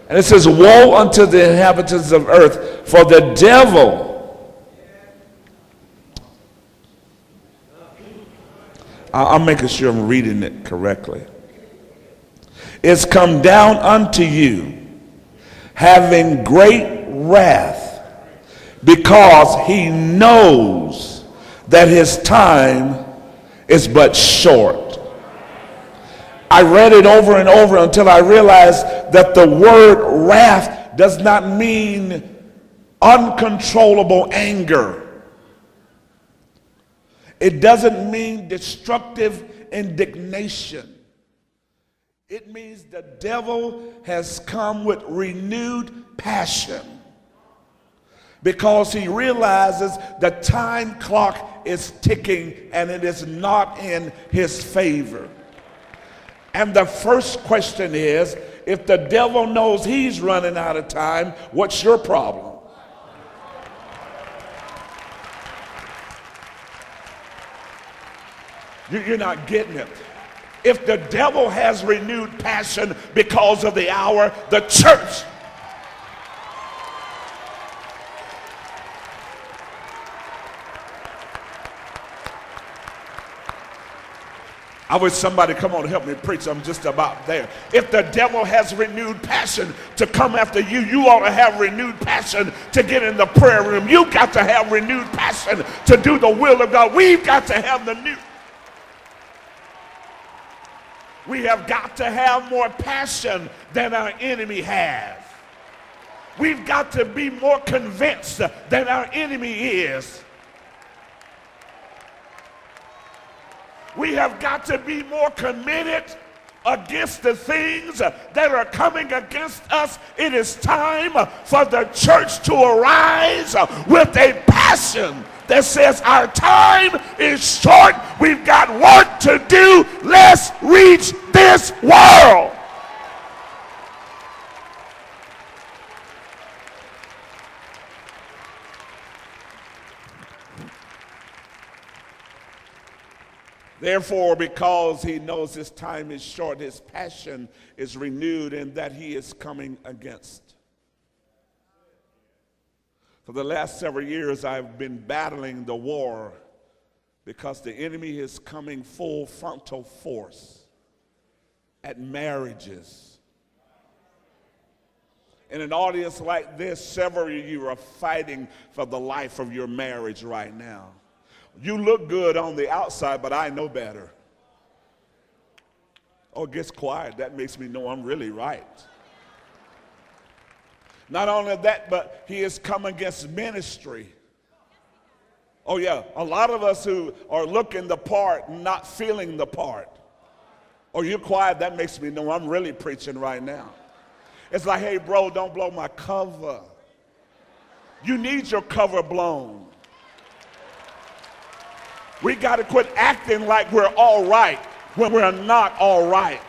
And it says, woe unto the inhabitants of earth, for the devil. I'm making sure I'm reading it correctly. Is come down unto you, having great wrath, because he knows that his time is but short. I read it over and over until I realized that the word wrath does not mean uncontrollable anger. It doesn't mean destructive indignation. It means the devil has come with renewed passion because he realizes the time clock is ticking and it is not in his favor. And the first question is, if the devil knows he's running out of time, what's your problem? You're not getting it. If the devil has renewed passion because of the hour, the church. I wish somebody come on and help me preach. I'm just about there. If the devil has renewed passion to come after you, you ought to have renewed passion to get in the prayer room. You got to have renewed passion to do the will of God. We've got to have the new. We have got to have more passion than our enemy has. We've got to be more convinced than our enemy is. We have got to be more committed against the things that are coming against us. It is time for the church to arise with a passion that says our time is short. We've got work to do. Let's reach this world. Therefore, because he knows his time is short, his passion is renewed and that he is coming against. For the last several years, I've been battling the war because the enemy is coming full frontal force at marriages. In an audience like this, several of you are fighting for the life of your marriage right now. You look good on the outside, but I know better. Oh, it gets quiet. That makes me know I'm really right. Not only that, but he has come against ministry. Oh yeah, a lot of us who are looking the part, not feeling the part. Oh, you're quiet. That makes me know I'm really preaching right now. It's like, hey bro, don't blow my cover. You need your cover blown. We got to quit acting like we're all right when we're not all right.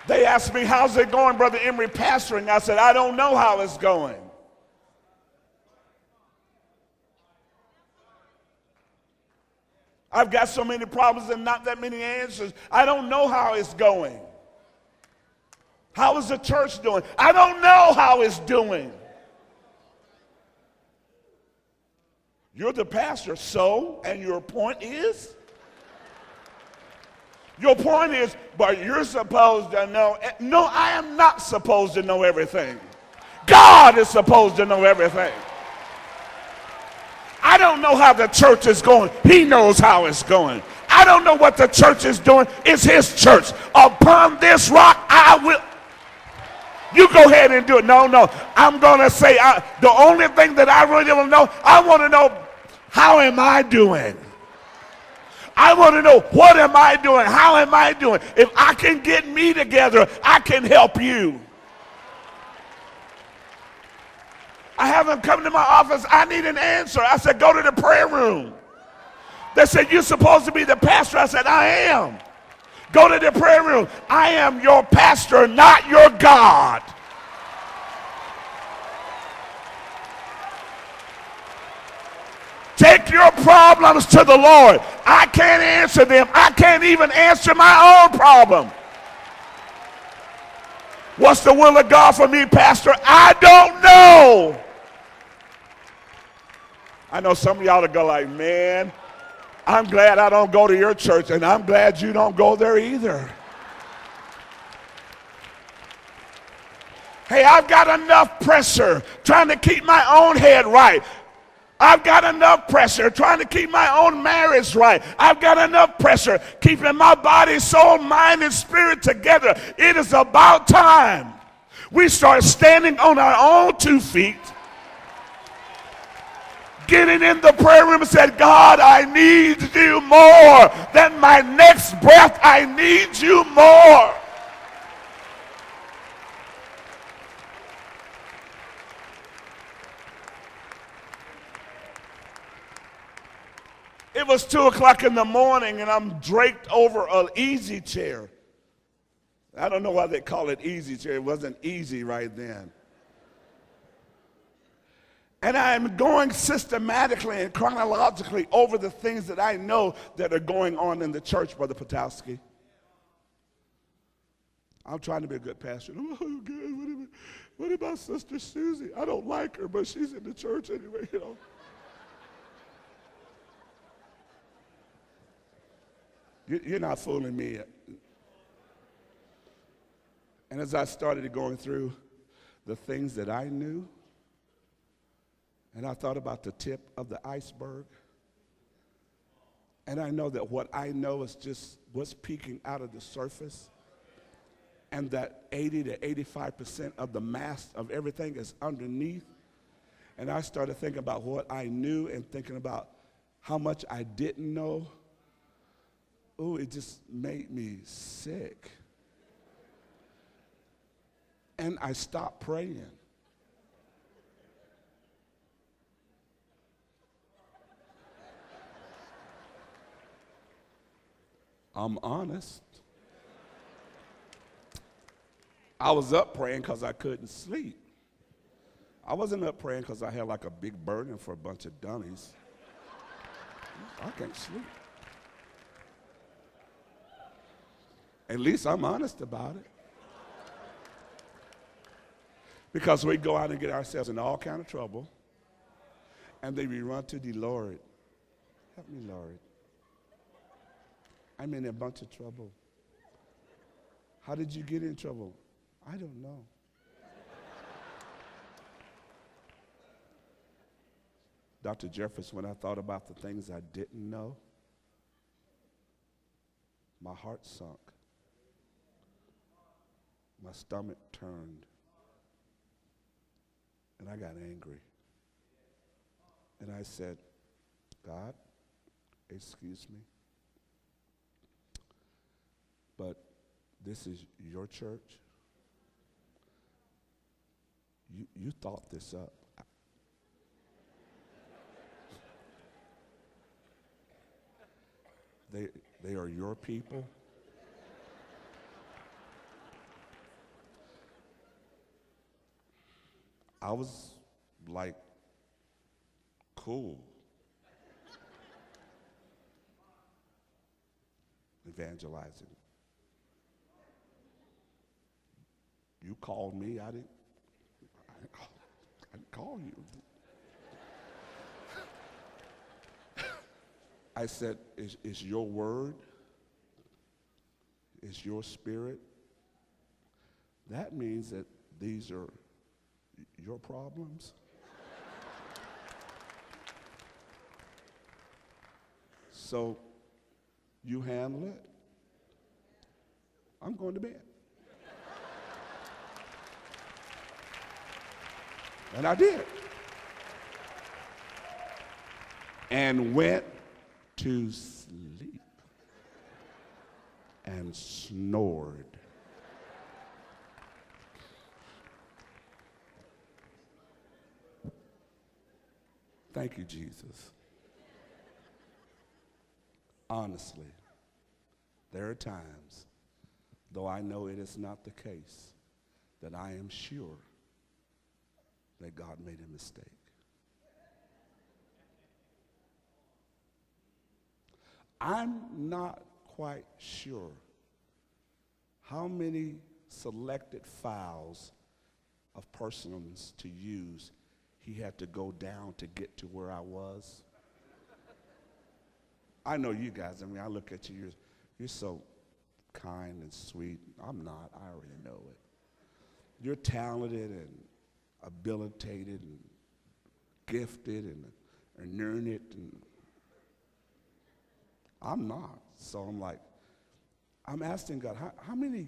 They asked me, how's it going, Brother Emory, pastoring? I said, I don't know how it's going. I've got so many problems and not that many answers. I don't know how it's going. How is the church doing? I don't know how it's doing. You're the pastor, so, and your point is? Your point is, but you're supposed to know. No, I am not supposed to know everything. God is supposed to know everything. I don't know how the church is going. He knows how it's going. I don't know what the church is doing. It's his church. Upon this rock, I will. You go ahead and do it. No. I'm going to say, the only thing that I really want to know, I want to know, how am I doing? I want to know, what am I doing? How am I doing? If I can get me together, I can help you. I haven't come to my office. I need an answer. I said, go to the prayer room. They said, you're supposed to be the pastor. I said, I am. Go to the prayer room. I am your pastor, not your God. Take your problems to the Lord. I can't answer them. I can't even answer my own problem. What's the will of God for me, Pastor? I don't know. I know some of y'all will go like, man, I'm glad I don't go to your church, and I'm glad you don't go there either. Hey, I've got enough pressure trying to keep my own head right. I've got enough pressure trying to keep my own marriage right. I've got enough pressure keeping my body, soul, mind, and spirit together. It is about time we start standing on our own 2 feet, getting in the prayer room and said, God, I need you more than my next breath. I need you more. It was 2 o'clock in the morning and I'm draped over an easy chair. I don't know why they call it easy chair. It wasn't easy right then. And I'm going systematically and chronologically over the things that I know that are going on in the church, Brother Potowski. I'm trying to be a good pastor. Oh, God, what about Sister Susie? I don't like her, but she's in the church anyway, you know. You're not fooling me. And as I started going through the things that I knew, and I thought about the tip of the iceberg, and I know that what I know is just what's peeking out of the surface, and that 80 to 85% of the mass of everything is underneath. And I started thinking about what I knew and thinking about how much I didn't know. Oh, it just made me sick. And I stopped praying. I'm honest. I was up praying because I couldn't sleep. I wasn't up praying because I had like a big burden for a bunch of dummies. I can't sleep. At least I'm honest about it. Because we go out and get ourselves in all kind of trouble, and then we run to the Lord. Help me, Lord. I'm in a bunch of trouble. How did you get in trouble? I don't know. Dr. Jefferson, when I thought about the things I didn't know, my heart sunk. My stomach turned. And I got angry. And I said, God, excuse me, but this is your church. You thought this up. They are your people. I was like, cool. Evangelizing. You called me, I didn't call you. I said, it's your word, it's your spirit. That means that these are your problems. So you handle it. I'm going to bed. And I did. And went to sleep and snored. Thank you, Jesus. Honestly, there are times, though I know it is not the case, that I am sure that God made a mistake. I'm not quite sure how many selected files of persons to use, he had to go down to get to where I was. I know you guys, I mean, I look at you, you're so kind and sweet. I'm not, I already know it. You're talented and habilitated and gifted and learned, and I'm not. So I'm like, I'm asking God, how many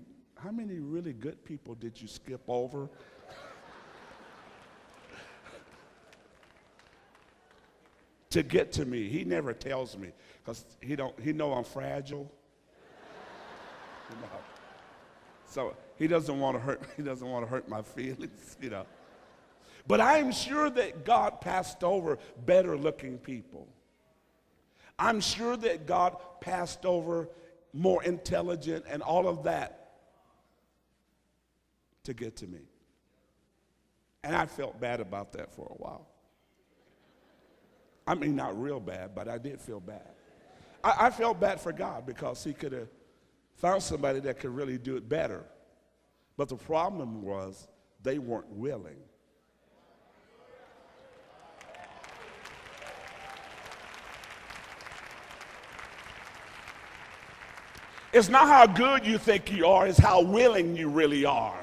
really good people did you skip over? To get to me. He never tells me because he know I'm fragile. You know. So he doesn't want to hurt my feelings, you know. But I am sure that God passed over better looking people. I'm sure that God passed over more intelligent and all of that to get to me. And I felt bad about that for a while. I mean, not real bad, but I did feel bad. I felt bad for God because he could have found somebody that could really do it better. But the problem was they weren't willing. It's not how good you think you are, it's how willing you really are.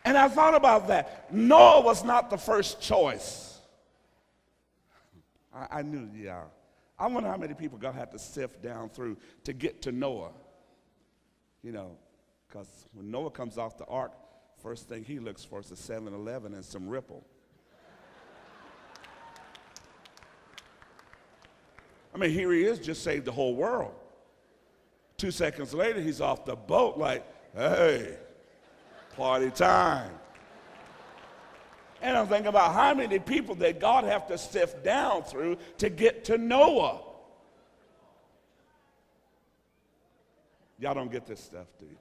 And I thought about that. Noah was not the first choice. I knew, yeah. I wonder how many people God had to sift down through to get to Noah. You know, because when Noah comes off the ark, first thing he looks for is a 7-Eleven and some Ripple. I mean, here he is, just saved the whole world. 2 seconds later, he's off the boat like, hey, party time. And I'm thinking about how many people that God have to sift down through to get to Noah. Y'all don't get this stuff, do you?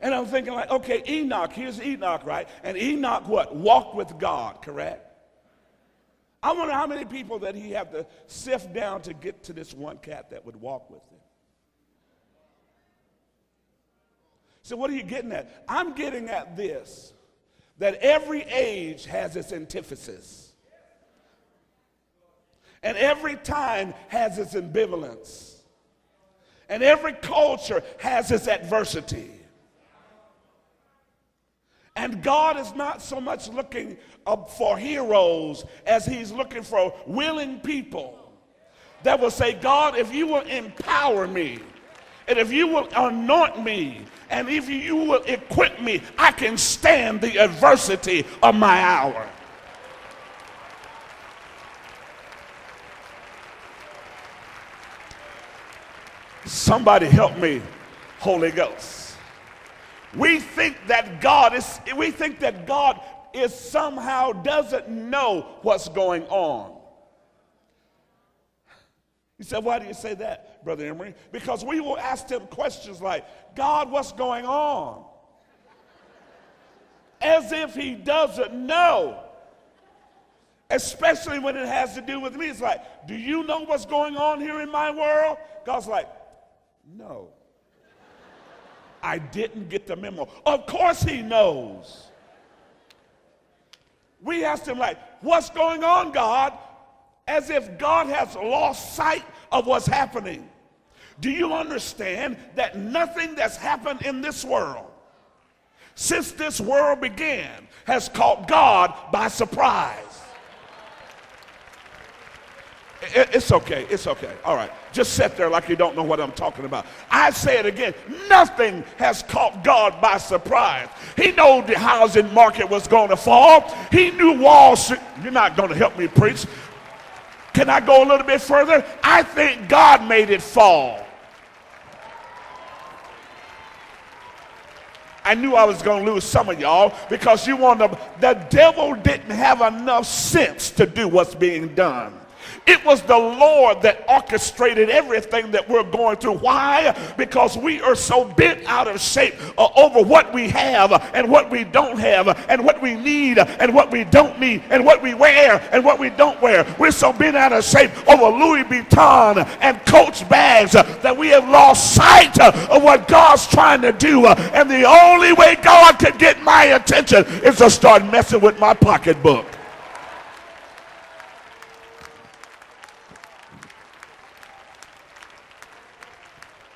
And I'm thinking like, okay, Enoch, here's Enoch, right? And Enoch what? Walked with God, correct? I wonder how many people that he had to sift down to get to this one cat that would walk with him. So what are you getting at? I'm getting at this, that every age has its antithesis. And every time has its ambivalence. And every culture has its adversity. And God is not so much looking for heroes as he's looking for willing people that will say, God, if you will empower me, and if you will anoint me, and if you will equip me, I can stand the adversity of my hour. Somebody help me, Holy Ghost. We think that God is somehow doesn't know what's going on. You said, why do you say that, Brother Emory? Because we will ask him questions like, God, what's going on? As if he doesn't know. Especially when it has to do with me. It's like, do you know what's going on here in my world? God's like, no. I didn't get the memo. Of course he knows. We asked him like, what's going on, God? As if God has lost sight of what's happening. Do you understand that nothing that's happened in this world since this world began has caught God by surprise? It's okay, it's okay. All right, just sit there like you don't know what I'm talking about. I say it again, nothing has caught God by surprise. He knew the housing market was going to fall. He knew Wall Street. You're not going to help me preach. Can I go a little bit further? I think God made it fall. I knew I was going to lose some of y'all because the devil didn't have enough sense to do what's being done. It was the Lord that orchestrated everything that we're going through. Why? Because we are so bent out of shape over what we have and what we don't have and what we need and what we don't need and what we wear and what we don't wear. We're so bent out of shape over Louis Vuitton and Coach bags that we have lost sight of what God's trying to do. And the only way God could get my attention is to start messing with my pocketbook.